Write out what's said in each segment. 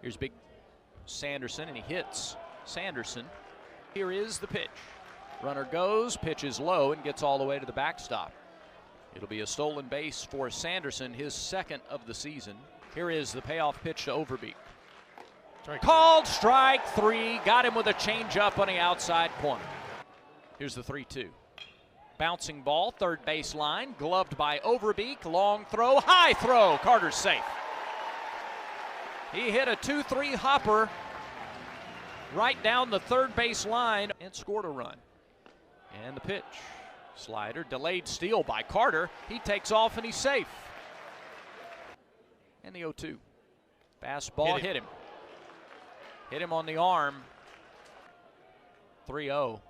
Here's big Sanderson, and he hits Sanderson. Here is the pitch. Runner goes, pitches low, and gets all the way to the backstop. It'll be a stolen base for Sanderson, his second of the season. Here is the payoff pitch to Overbeek. Called strike three. Got him with a changeup on the outside corner. Here's the 3-2. Bouncing ball, third base line, gloved by Overbeek. Long throw, high throw. Carter's safe. He hit a 2-3 hopper right down the third base line and scored a run. And the pitch. Slider, delayed steal by Carter. He takes off and he's safe. And the 0-2. Fastball hit him. Hit him on the arm. 3-0.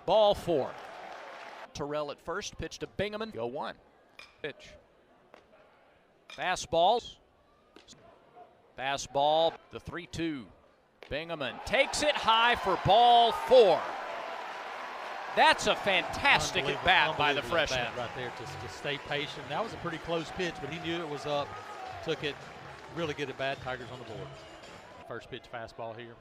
Ball four. Terrell at first, pitch to Bingaman. 0-1. Pitch. Fastball. Fastball, the 3-2. Bingaman takes it high for ball four. That's a fantastic at bat by the freshman. Right there to stay patient. That was a pretty close pitch, but he knew it was up. Took it really good at bat. Tigers on the board. First pitch fastball here.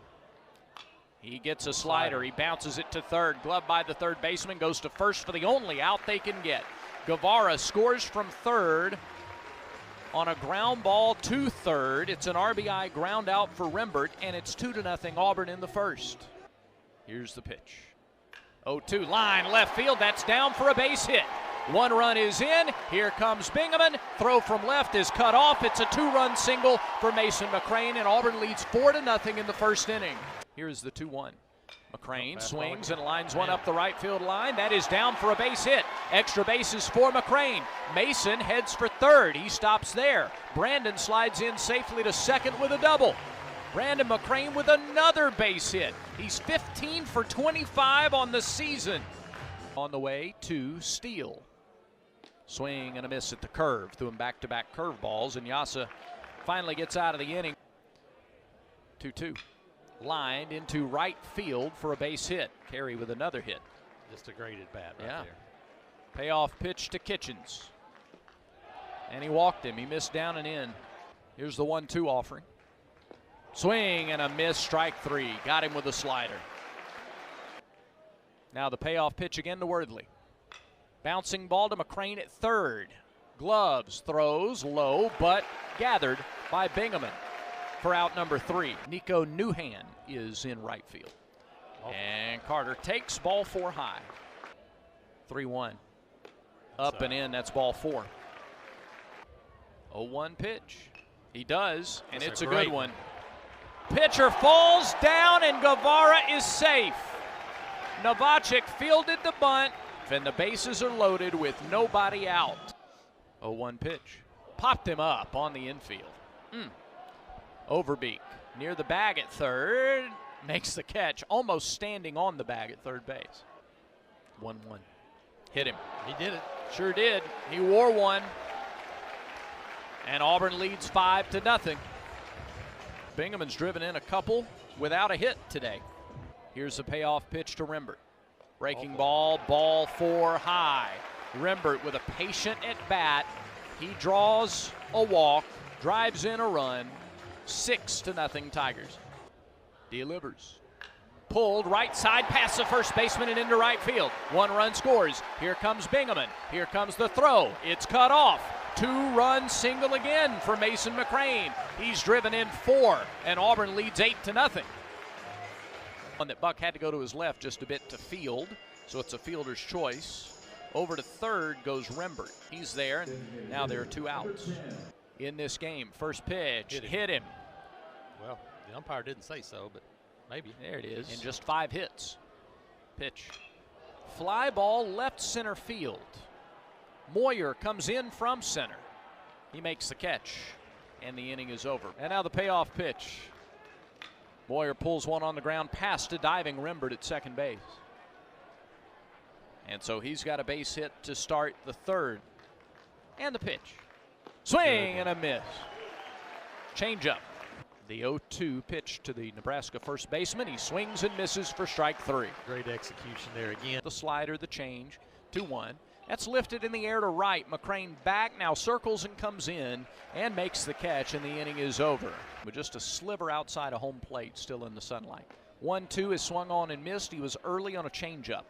He gets a slider. He bounces it to third. Gloved by the third baseman. Goes to first for the only out they can get. Guevara scores from third on a ground ball to third. It's an RBI ground out for Rembert, and it's 2-0 Auburn in the first. Here's the pitch. 0-2 line left field. That's down for a base hit. One run is in. Here comes Bingaman. Throw from left is cut off. It's a two-run single for Mason McCrane, and Auburn leads 4-0 in the first inning. Here's the 2-1. McCrane swings and lines one up the right field line. That is down for a base hit. Extra bases for McCrane. Mason heads for third. He stops there. Brandon slides in safely to second with a double. Brandon McCrane with another base hit. He's 15 for 25 on the season. On the way to steal. Swing and a miss at the curve. Threw him back-to-back curveballs, and Yasa finally gets out of the inning. 2-2. Lined into right field for a base hit. Carey with another hit. Just a great at bat right there. Payoff pitch to Kitchens. And he walked him. He missed down and in. Here's the 1-2 offering. Swing and a miss, strike three. Got him with a slider. Now the payoff pitch again to Worthley. Bouncing ball to McCrane at third. Gloves, throws low, but gathered by Bingaman for out number 3. Nico Newhan is in right field. And Carter takes ball 4 high. 3-1. Up and in, that's ball 4. 0-1 pitch. He does, and it's a good one. Pitcher falls down, and Guevara is safe. Novacek fielded the bunt, and the bases are loaded with nobody out. 0-1 pitch. Popped him up on the infield. Overbeek near the bag at third. Makes the catch, almost standing on the bag at third base. 1-1. Hit him. He did it. Sure did. He wore one. And Auburn leads 5-0. Bingaman's driven in a couple without a hit today. Here's the payoff pitch to Rembert. Breaking ball, ball 4 high. Rembert with a patient at bat. He draws a walk, drives in a run. 6-0 Tigers. Delivers. Pulled right side past the first baseman and into right field. 1 run scores. Here comes Bingaman. Here comes the throw. It's cut off. 2-run single again for Mason McCrane. He's driven in 4, and Auburn leads 8-0. One that Buck had to go to his left just a bit to field, so it's a fielder's choice. Over to third goes Rembert. He's there, and now there are 2 outs in this game. First pitch, hit him. Well, the umpire didn't say so, but maybe. There it is. And just 5 hits. Pitch. Fly ball left center field. Moyer comes in from center. He makes the catch, and the inning is over. And now the payoff pitch. Moyer pulls one on the ground past a diving Rembert at second base. And so he's got a base hit to start the third. And the pitch. Swing and a miss. Change up. The 0-2 pitch to the Nebraska first baseman. He swings and misses for strike 3. Great execution there again. The slider, the change. 2-1. That's lifted in the air to right. McCrane back, now circles and comes in and makes the catch, and the inning is over. With just a sliver outside of home plate, still in the sunlight. 1-2 is swung on and missed. He was early on a changeup.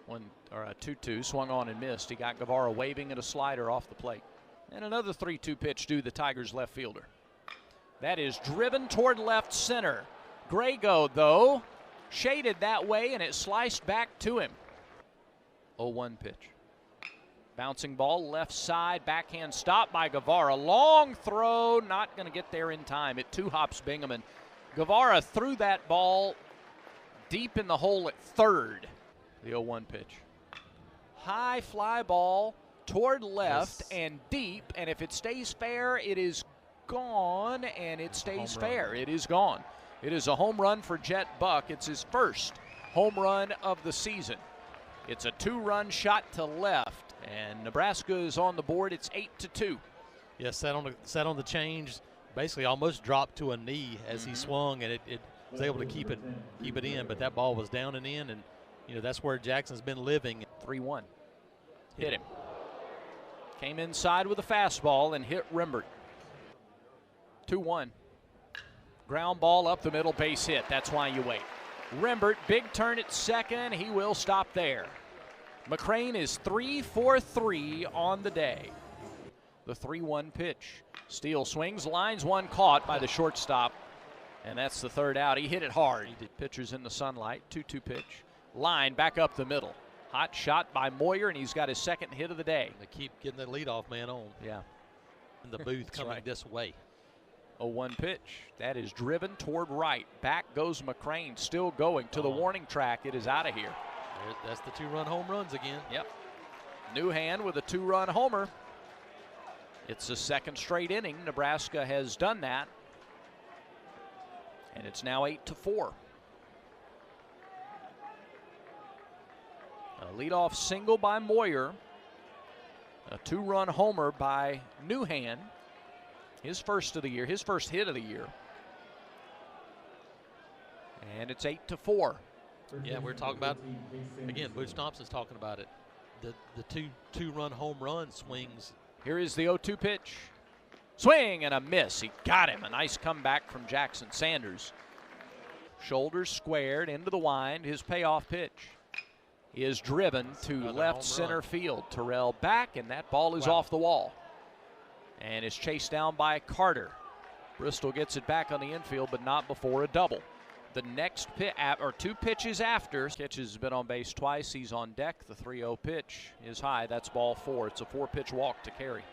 A 2-2 swung on and missed. He got Guevara waving at a slider off the plate. And another 3-2 pitch to the Tigers left fielder. That is driven toward left center. Grego, though, shaded that way, and it sliced back to him. 0-1 pitch. Bouncing ball left side, backhand stop by Guevara. Long throw, not going to get there in time. It two-hops Bingham, and Guevara threw that ball deep in the hole at third. The 0-1 pitch. High fly ball toward left and deep, and if it stays fair, it is gone, and it stays fair. It is gone. It is a home run for Jet Buck. It's his first home run of the season. It's a 2-run shot to left, and Nebraska is on the board. It's 8-2. Yeah, sat on the change, basically almost dropped to a knee as he swung, and it was able to keep it in, but that ball was down and in, and that's where Jackson's been living. 3-1. Hit him. Came inside with a fastball and hit Rembert. 2-1. Ground ball up the middle, base hit. That's why you wait. Rembert, big turn at second. He will stop there. McCrane is 3 for 3 on the day. The 3-1 pitch. Steele swings, lines one, caught by the shortstop. And that's the third out. He hit it hard. Pitcher's in the sunlight. 2-2 pitch. Line back up the middle. Hot shot by Moyer, and he's got his second hit of the day. They keep getting the leadoff man on. Yeah. In the booth coming this way. 0-1 pitch. That is driven toward right. Back goes McCrane, still going to the warning track. It is out of here. That's the 2-run home runs again. Yep. Newhand with a 2-run homer. It's the second straight inning. Nebraska has done that. And it's now 8-4. A leadoff single by Moyer. A 2-run homer by Newhand. His first of the year, his first hit of the year. And it's 8-4. Yeah, we're talking about, again, Butch Thompson's talking about it. The two-run home run swings. Here is the 0-2 pitch. Swing and a miss. He got him. A nice comeback from Jackson Sanders. Shoulders squared into the wind. His payoff pitch is driven to left center field. Terrell back, and that ball is off the wall. And it's chased down by Carter. Bristol gets it back on the infield, but not before a double. The next two pitches after, Kitch has been on base twice. He's on deck. The 3-0 pitch is high. That's ball 4. It's a 4-pitch walk to carry.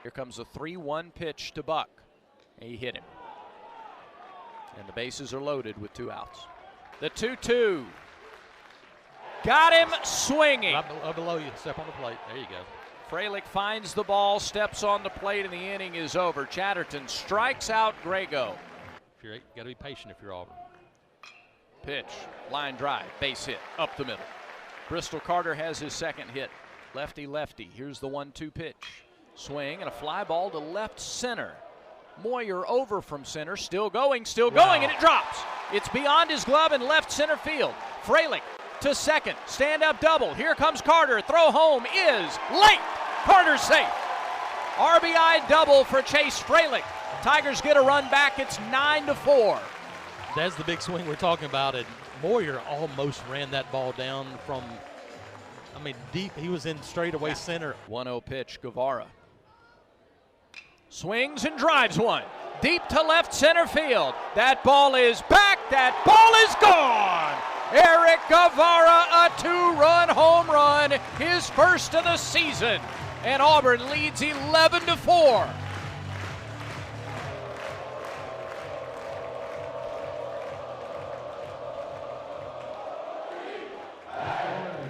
Here comes a 3-1 pitch to Buck. He hit him. And the bases are loaded with 2 outs. The 2-2. Got him swinging. Right below you. Step on the plate. There you go. Freilich finds the ball, steps on the plate, and the inning is over. Chatterton strikes out Grego. You got to be patient if you're Auburn. Pitch, line drive, base hit, up the middle. Bristol Carter has his second hit. Lefty-lefty. Here's the 1-2 pitch. Swing and a fly ball to left center. Moyer over from center, still going, and it drops. It's beyond his glove in left center field. Freilich to second, stand-up double. Here comes Carter. Throw home is late. Carter's safe. RBI double for Chase Freilich. Tigers get a run back. It's 9-4. That's the big swing we're talking about. And Moyer almost ran that ball down from, deep. He was in straightaway center. 1-0 pitch, Guevara. Swings and drives one. Deep to left center field. That ball is back. That ball is gone. Eric Guevara, a 2-run home run, his first of the season. And Auburn leads 11-4.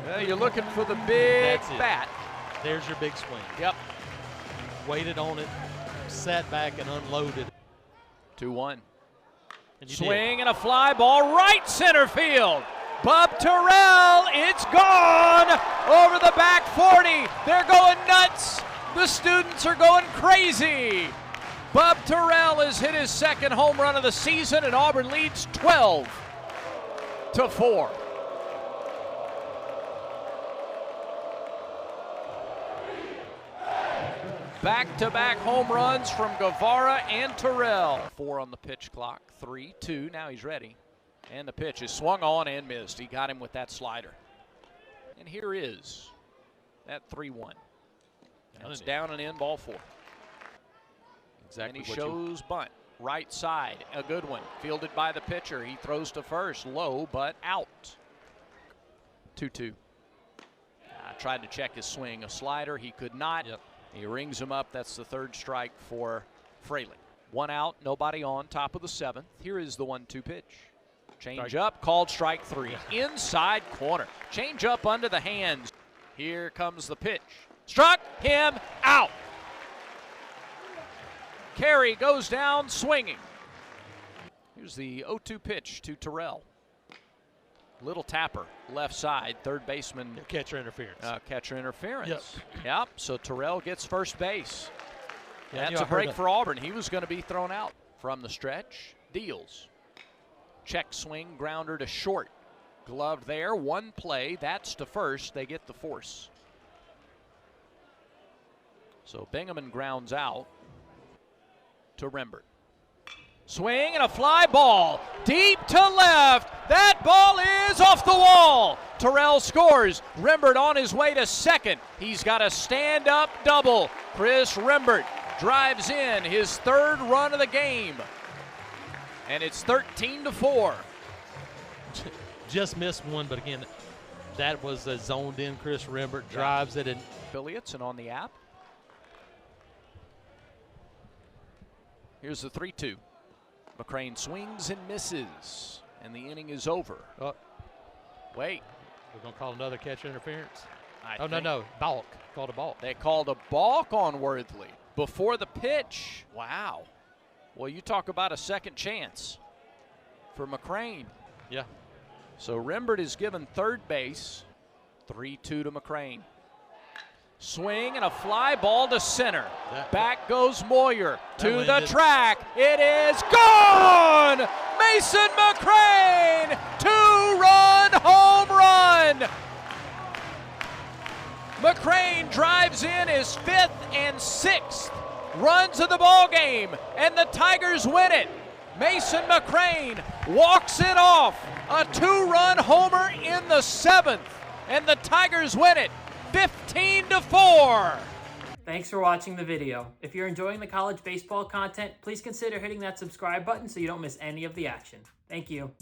Well, you're looking for the big bat. There's your big swing. Yep. Waited on it, sat back and unloaded. 2-1. Swing and a fly ball right center field. Bub Terrell, it's gone over the back 40. They're going nuts. The students are going crazy. Bub Terrell has hit his second home run of the season, and Auburn leads 12-4. Back-to-back home runs from Guevara and Terrell. 4 on the pitch clock, 3-2. Now he's ready. And the pitch is swung on and missed. He got him with that slider. And here is that 3-1. It's down and in, ball 4. Exactly. And he shows bunt. Right side, a good one. Fielded by the pitcher. He throws to first, low, but out. 2-2. Tried to check his swing. A slider, he could not. Yep. He rings him up. That's the 3rd strike for Fraley. 1 out, nobody on, top of the 7th. Here is the 1-2 pitch. Change up, called strike 3. Inside corner. Change up under the hands. Here comes the pitch. Struck him out. Carey goes down swinging. Here's the 0-2 pitch to Terrell. Little tapper, left side, third baseman. Catcher interference. Catcher interference. Yep. Yep. So Terrell gets first base. Yeah, That's a break for Auburn. He was going to be thrown out from the stretch. Deals. Check swing, grounder to short. Glove there, 1 play. That's to first. They get the force. So Bingaman grounds out to Rembert. Swing and a fly ball deep to left. That ball is off the wall. Terrell scores. Rembert on his way to second. He's got a stand-up double. Chris Rembert drives in his 3rd run of the game. And it's 13-4. Just missed one, but again, that was a zoned in. Chris Rembert drives it in. Affiliates and on the app. Here's the 3-2. McCrane swings and misses, and the inning is over. Oh. Wait. We're going to call another catcher interference. No. Balk. Called a balk. They called a balk on Worthley before the pitch. Wow. Well, you talk about a second chance for McCrane. Yeah. So Rembert is given third base. 3-2 to McCrane. Swing and a fly ball to center. Back goes Moyer to the track. It is gone! Mason McCrane, 2-run home run! McCrane drives in his 5th and 6th runs of the ball game, and the Tigers win it. Mason McCrane walks it off. A 2-run homer in the 7th, and the Tigers win it. 15-4. Thanks for watching the video. If you're enjoying the college baseball content, please consider hitting that subscribe button so you don't miss any of the action. Thank you.